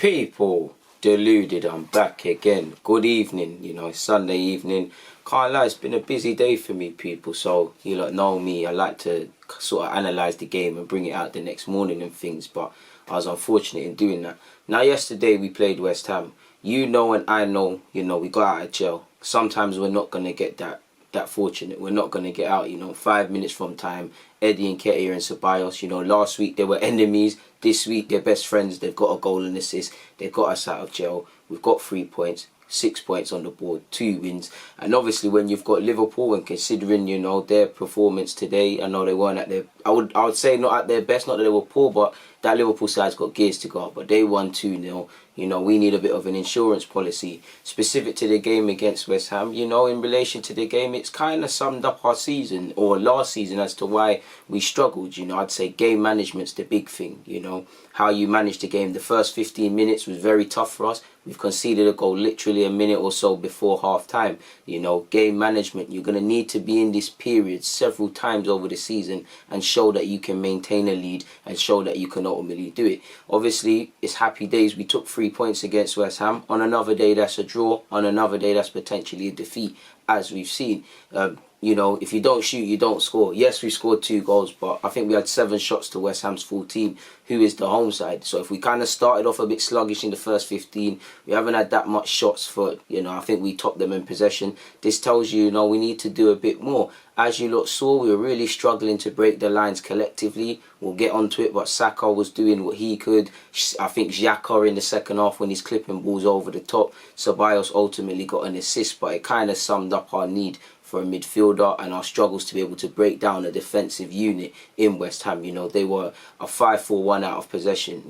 People, Deluded, I'm back again. Good evening, it's Sunday evening. Can't lie, it's been a busy day for me, people. So, you lot know me, I like to sort of analyse the game and bring it out the next morning and things, but I was unfortunate in doing that. Now, yesterday we played West Ham. You know and I know, we got out of jail. Sometimes we're not going to get that fortunate. We're not going to get out, 5 minutes from time. Eddie and Ketia and Ceballos, last week they were enemies. This week they're best friends. They've got a goal and assist. They've got us out of jail. We've got 3 points, 6 points on the board, 2 wins. And obviously when you've got Liverpool and considering, their performance today, I know they weren't at their, I would say not at their best, not that they were poor, but that Liverpool side's got gears to go up. But they won 2-0. We need a bit of an insurance policy specific to the game against West Ham. In relation to the game, it's kind of summed up our season or last season as to why we struggled. I'd say game management's the big thing. How you manage the game. The first 15 minutes was very tough for us. We've conceded a goal literally a minute or so before half time. Game management. You're going to need to be in this period several times over the season and show that you can maintain a lead and show that you can ultimately do it. Obviously, it's happy days. We took 3 points against West Ham. On another day, that's a draw. On another day, that's potentially a defeat, as we've seen. If you don't shoot, you don't score. Yes, we scored 2 goals, but I think we had 7 shots to West Ham's 14, who is the home side. So if we kind of started off a bit sluggish in the first 15, we haven't had that much shots for, I think we topped them in possession. This tells you, we need to do a bit more. As you lot saw, we were really struggling to break the lines collectively. We'll get onto it, but Saka was doing what he could. I think Xhaka in the second half when he's clipping balls over the top. Ceballos ultimately got an assist, but it kind of summed up our need for a midfielder and our struggles to be able to break down a defensive unit in West Ham. They were a 5-4-1 out of possession,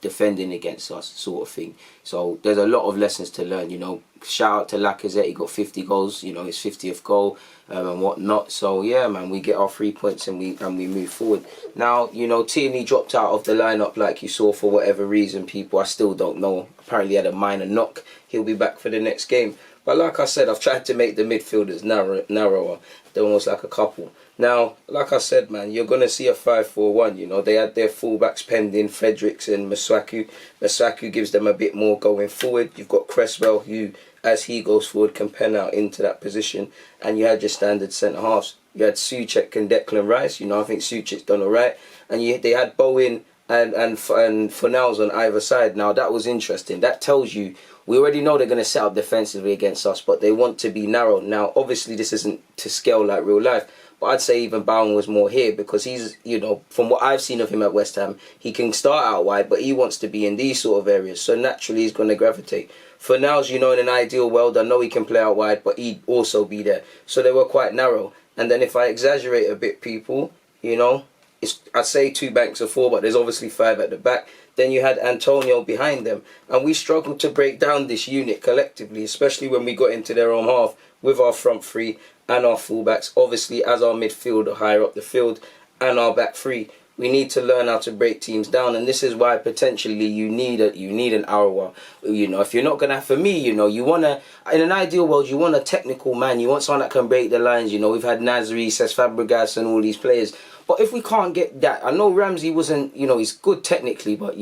defending against us sort of thing. So there's a lot of lessons to learn, Shout out to Lacazette, he got 50 goals, his 50th goal and whatnot. So yeah, man, we get our 3 points and we move forward. Now, Tierney dropped out of the lineup like you saw for whatever reason, people. I still don't know. Apparently had a minor knock. He'll be back for the next game. But like I said, I've tried to make the midfielders narrower. They're almost like a couple. Now, like I said, man, you're going to see a 5-4-1. They had their fullbacks pending, Fredericks and Masuaku. Masuaku gives them a bit more going forward. You've got Cresswell, who, as he goes forward, can pen out into that position. And you had your standard centre-halves. You had Souček and Declan Rice. I think Souček's done all right. And they had Bowen and Fornals on either side. Now, that was interesting. That tells you, we already know they're going to set up defensively against us, but they want to be narrow. Now, obviously, this isn't to scale like real life, but I'd say even Bowen was more here because he's, from what I've seen of him at West Ham, he can start out wide, but he wants to be in these sort of areas. So naturally, he's going to gravitate. Fornals, in an ideal world, I know he can play out wide, but he'd also be there. So they were quite narrow. And then if I exaggerate a bit, people, I'd say 2 banks of 4, but there's obviously 5 at the back. Then you had Antonio behind them. And we struggled to break down this unit collectively, especially when we got into their own half with our front 3 and our fullbacks. Obviously, as our midfielder higher up the field and our back 3. We need to learn how to break teams down, and this is why potentially you need an Arawa. If you're not gonna, for me, you wanna, in an ideal world, you want a technical man. You want someone that can break the lines. We've had Nasri, Cesc Fabregas, and all these players. But if we can't get that, I know Ramsey wasn't, he's good technically, but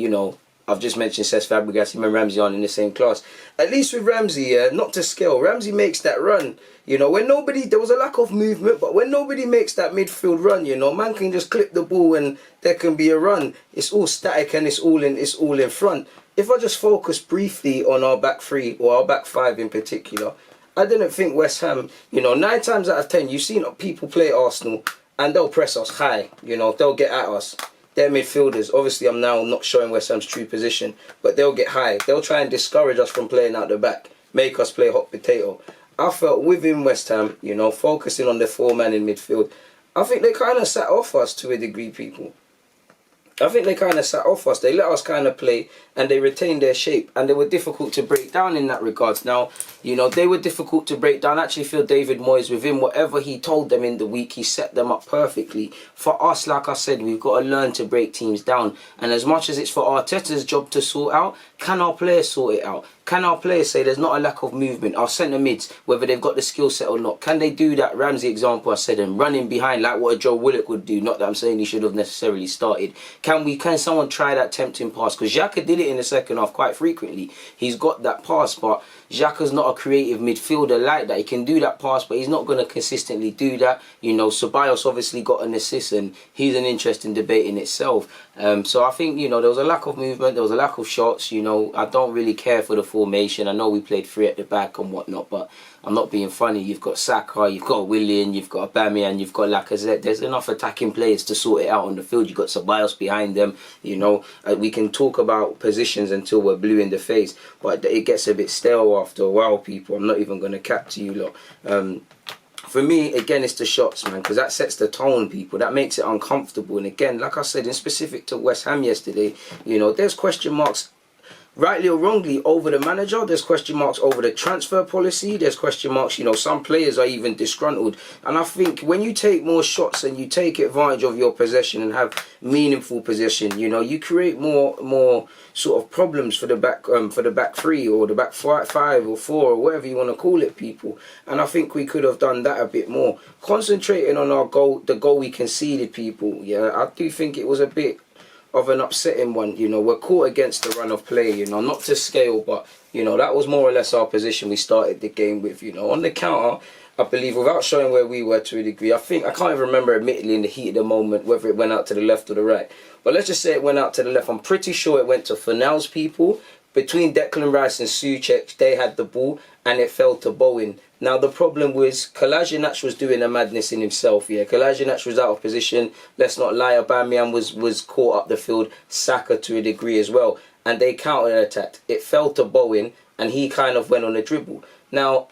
I've just mentioned Cesc Fabregas, him and Ramsey aren't in the same class. At least with Ramsey, not to scale, Ramsey makes that run. When nobody, there was a lack of movement, but when nobody makes that midfield run, man can just clip the ball and there can be a run. It's all static and it's all in front. If I just focus briefly on our back 3 or our back 5 in particular, I didn't think West Ham, 9 times out of 10, you've seen people play Arsenal and they'll press us high, they'll get at us. They're midfielders. Obviously, I'm now not showing West Ham's true position, but they'll get high. They'll try and discourage us from playing out the back, make us play hot potato. I felt within West Ham, focusing on the 4-man in midfield, I think they kind of sat off us to a degree, people. I think they kind of sat off us. They let us kind of play and they retained their shape, and they were difficult to break down in that regards. Now, they were difficult to break down. I actually feel David Moyes, within whatever he told them in the week, he set them up perfectly. For us, like I said, we've got to learn to break teams down. And as much as it's for Arteta's job to sort out, can our players sort it out? Can our players say there's not a lack of movement? Our centre mids, whether they've got the skill set or not, can they do that Ramsey example I said, and running behind like what a Joe Willock would do? Not that I'm saying he should have necessarily started. Can someone try that tempting pass? Because Xhaka did it in the second half quite frequently. He's got that pass, but Xhaka's not a creative midfielder like that. He can do that pass, but he's not going to consistently do that. You know, Ceballos obviously got an assist, and he's an interesting debate in itself. So I think, you know, there was a lack of movement, there was a lack of shots. You know, I don't really care for the formation. I know we played three at the back and whatnot, but I'm not being funny. You've got Saka, you've got Willian, you've got Aubameyang, you've got Lacazette. There's enough attacking players to sort it out on the field. You've got Ceballos behind them. You know, we can talk about positions until we're blue in the face, but it gets a bit stale after a while, people. I'm not even going to cap to you lot. For me, again, it's the shots, man, because that sets the tone, people. That makes it uncomfortable. And again, like I said, in specific to West Ham yesterday, you know, there's question marks, rightly or wrongly, over the manager. There's question marks over the transfer policy. There's question marks, you know, some players are even disgruntled. And I think when you take more shots and you take advantage of your possession and have meaningful possession, you know, you create more sort of problems for the back three or the back five or four or whatever you want to call it, people. And I think we could have done that a bit more, concentrating on our goal, the goal we conceded, people. Yeah, I do think it was a bit of an upsetting one. You know, we're caught against the run of play, you know, not to scale, but, you know, that was more or less our position we started the game with. You know, on the counter, I believe, without showing where we were to a degree, I can't even remember admittedly in the heat of the moment whether it went out to the left or the right, but let's just say it went out to the left. I'm pretty sure it went to Fornals, people. Between Declan Rice and Souček, they had the ball and it fell to Bowen. Now the problem was Kolasinac was doing a madness in himself. Yeah, Kolasinac was out of position. Let's not lie, Aubameyang was caught up the field, Saka to a degree as well, and they counter-attacked. It fell to Bowen and he kind of went on a dribble. Now,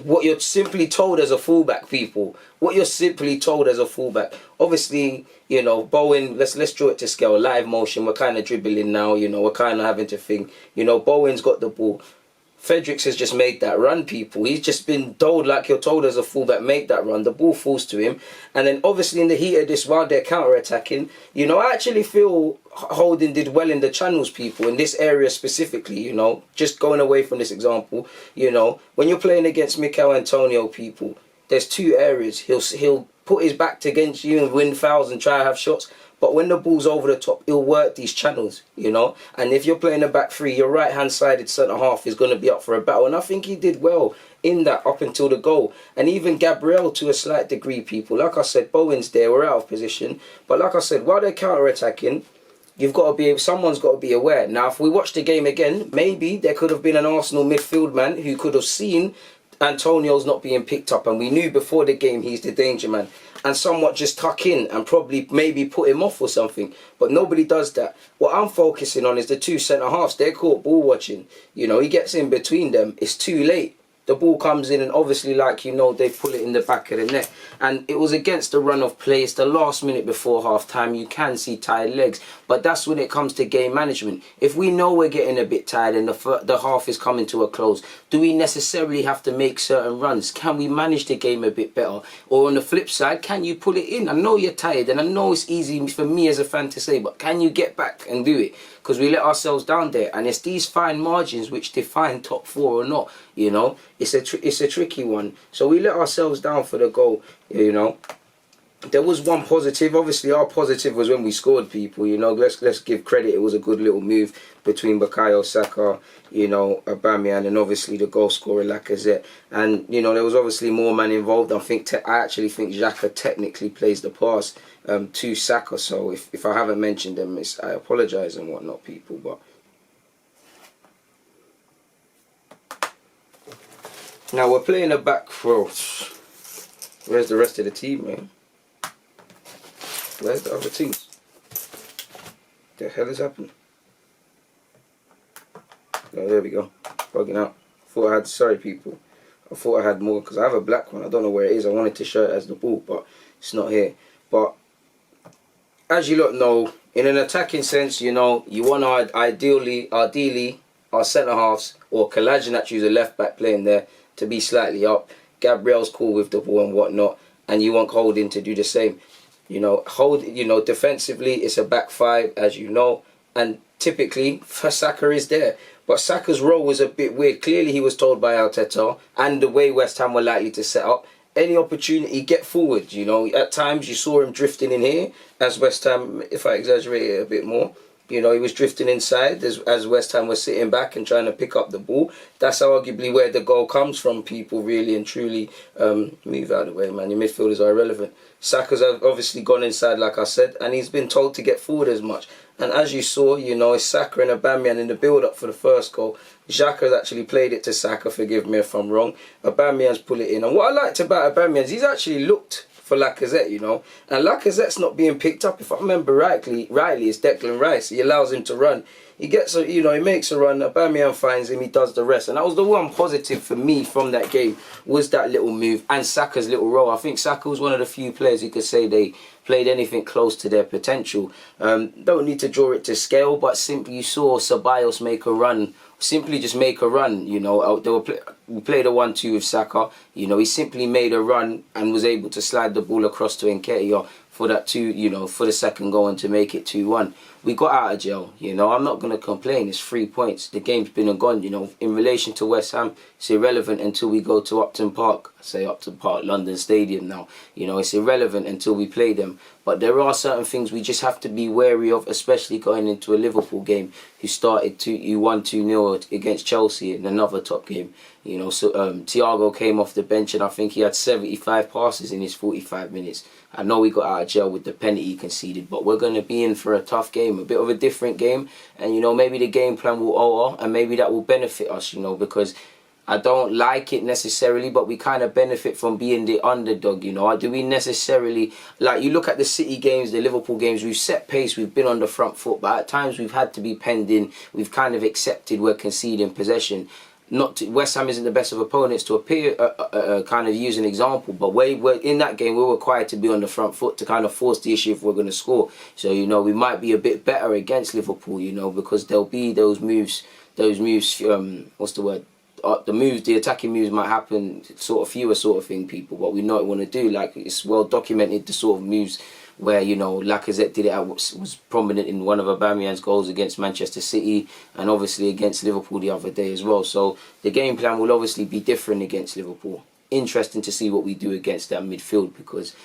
what you're simply told as a fullback, people, what you're simply told as a fullback, obviously, you know, Bowen, let's draw it to scale, live motion, we're kind of dribbling now, you know, we're kind of having to think, you know, Bowen's got the ball. Fredericks has just made that run, people. He's just been told, like you're told as a fullback, make that run. The ball falls to him. And then obviously in the heat of this, while they're counter-attacking, you know, I actually feel Holding did well in the channels, people, in this area specifically, you know, just going away from this example, you know, when you're playing against Mikel Antonio, people, there's two areas. He'll put his back against you and win fouls and try to have shots. But when the ball's over the top, he'll work these channels, you know. And if you're playing a back three, your right-hand-sided centre-half is going to be up for a battle. And I think he did well in that up until the goal. And even Gabriel to a slight degree, people. Like I said, Bowen's there, we're out of position. But like I said, while they're counter-attacking, someone's got to be aware. Now, if we watch the game again, maybe there could have been an Arsenal midfield man who could have seen Antonio's not being picked up. And we knew before the game he's the danger man. And somewhat just tuck in and probably maybe put him off or something. But nobody does that. What I'm focusing on is the two centre-halves. They're caught ball watching. You know, he gets in between them. It's too late. The ball comes in and obviously, like, you know, they pull it in the back of the net. And it was against the run of play. It's the last minute before half-time. You can see tired legs. But that's when it comes to game management. If we know we're getting a bit tired and the half is coming to a close, do we necessarily have to make certain runs? Can we manage the game a bit better? Or on the flip side, can you pull it in? I know you're tired and I know it's easy for me as a fan to say, but can you get back and do it? Because we let ourselves down there. And it's these fine margins which define top four or not, you know. It's a tricky one. So we let ourselves down for the goal, you know. There was one positive. Obviously, our positive was when we scored, people, you know. Let's give credit. It was a good little move between Bukayo Saka, you know, Aubameyang, and obviously the goal scorer Lacazette. And, you know, there was obviously more man involved. I actually think Xhaka technically plays the pass to Saka. So if I haven't mentioned them, I apologise and whatnot, people. But now we're playing a back row. Where's the rest of the team, man? Where's the other teams? The hell has happened? Oh, there we go. Bugging out. Sorry people. I thought I had more because I have a black one. I don't know where it is. I wanted to show it as the ball, but it's not here. But as you lot know, in an attacking sense, you know, you want ideally our centre halves or Kolasinac, who's a left back playing there, to be slightly up. Gabriel's cool with the ball and whatnot, and you want Holding to do the same. You know, defensively it's a back five, as you know. and typically Saka is there. But Saka's role was a bit weird. Clearly he was told by Arteta, and the way West Ham were likely to set up, any opportunity, get forward. You know, at times you saw him drifting in here as West Ham, if I exaggerate it a bit more. You know, he was drifting inside as West Ham was sitting back and trying to pick up the ball. That's arguably where the goal comes from, people, really and truly. Move out of the way, man. Your midfielders are irrelevant. Saka's obviously gone inside, like I said, and he's been told to get forward as much. And as you saw, you know, it's Saka and Aubameyang in the build-up for the first goal. Xhaka's actually played it to Saka, forgive me if I'm wrong. Aubameyang's put it in. And what I liked about Aubameyang is he's actually looked for Lacazette, you know. And Lacazette's not being picked up. If I remember rightly, it's Declan Rice. He allows him to run. He gets a, you know, he makes a run. Aubameyang finds him. He does the rest. And that was the one positive for me from that game, was that little move and Saka's little role. I think Saka was one of the few players who could say they played anything close to their potential. Don't need to draw it to scale, but simply you saw Ceballos make a run. Simply just make a run, you know. We played a 1-2 with Saka. You know, he simply made a run and was able to slide the ball across to Nketiah for that for the second goal and to make it 2-1. We got out of jail, you know. I'm not going to complain. It's 3 points. The game's been and gone, you know. In relation to West Ham, it's irrelevant until we go to Upton Park. I say Upton Park, London Stadium now. You know, it's irrelevant until we play them. But there are certain things we just have to be wary of, especially going into a Liverpool game who won 2-0 against Chelsea in another top game. You know, so Thiago came off the bench and I think he had 75 passes in his 45 minutes. I know we got out of jail with the penalty he conceded, but we're going to be in for a tough game, a bit of a different game. And, you know, maybe the game plan will alter and maybe that will benefit us, you know, because I don't like it necessarily, but we kind of benefit from being the underdog, you know. Do we necessarily, like, you look at the City games, the Liverpool games, we've set pace, we've been on the front foot, but at times we've had to be penned in, we've kind of accepted we're conceding possession. West Ham isn't the best of opponents to appear, kind of use an example, but we're in that game we're required to be on the front foot to kind of force the issue if we're going to score. So, you know, we might be a bit better against Liverpool, you know, because there'll be those moves, what's the word? The attacking moves might happen, sort of fewer sort of thing, people, what we know what we want to do. Like, it's well documented, the sort of moves where, you know, Lacazette did it, was prominent in one of Aubameyang's goals against Manchester City and obviously against Liverpool the other day as well. So the game plan will obviously be different against Liverpool. Interesting to see what we do against that midfield because,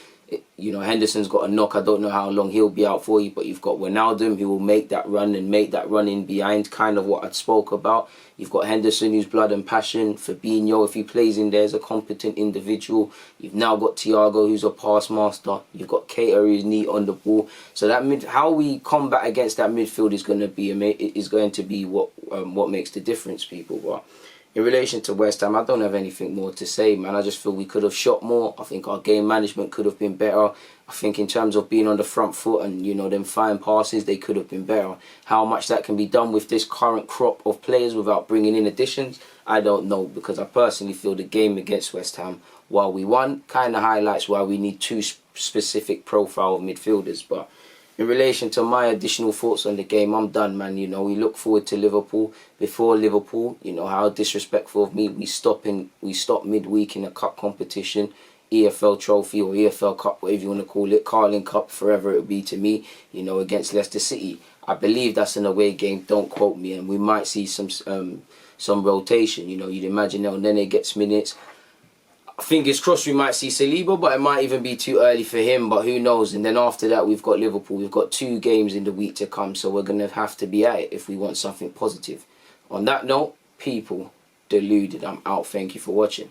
you know, Henderson's got a knock. I don't know how long he'll be out for you, but you've got Wijnaldum who will make that run and make that run in behind, kind of what I spoke about. You've got Henderson who's blood and passion. Fabinho, if he plays in there, is a competent individual. You've now got Thiago who's a pass master. You've got Keita who's neat on the ball. So that how we combat against that midfield is going to be what makes the difference, people. But in relation to West Ham, I don't have anything more to say, man. I just feel we could have shot more. I think our game management could have been better. I think in terms of being on the front foot and, you know, them fine passes, they could have been better. How much that can be done with this current crop of players without bringing in additions, I don't know. Because I personally feel the game against West Ham, while we won, kind of highlights why we need two specific profile of midfielders. But in relation to my additional thoughts on the game, I'm done, man. You know, we look forward to Liverpool. Before Liverpool, you know, how disrespectful of me. We stop midweek in a cup competition, EFL trophy or EFL Cup, whatever you want to call it, Carling Cup, forever it will be to me, you know, against Leicester City. I believe that's an away game, don't quote me, and we might see some rotation. You know, you'd imagine El Nene gets minutes. Fingers crossed we might see Saliba, but it might even be too early for him, but who knows. And then after that we've got Liverpool. We've got 2 games in the week to come, so we're going to have to be at it if we want something positive. On that note, people, deluded. I'm out. Thank you for watching.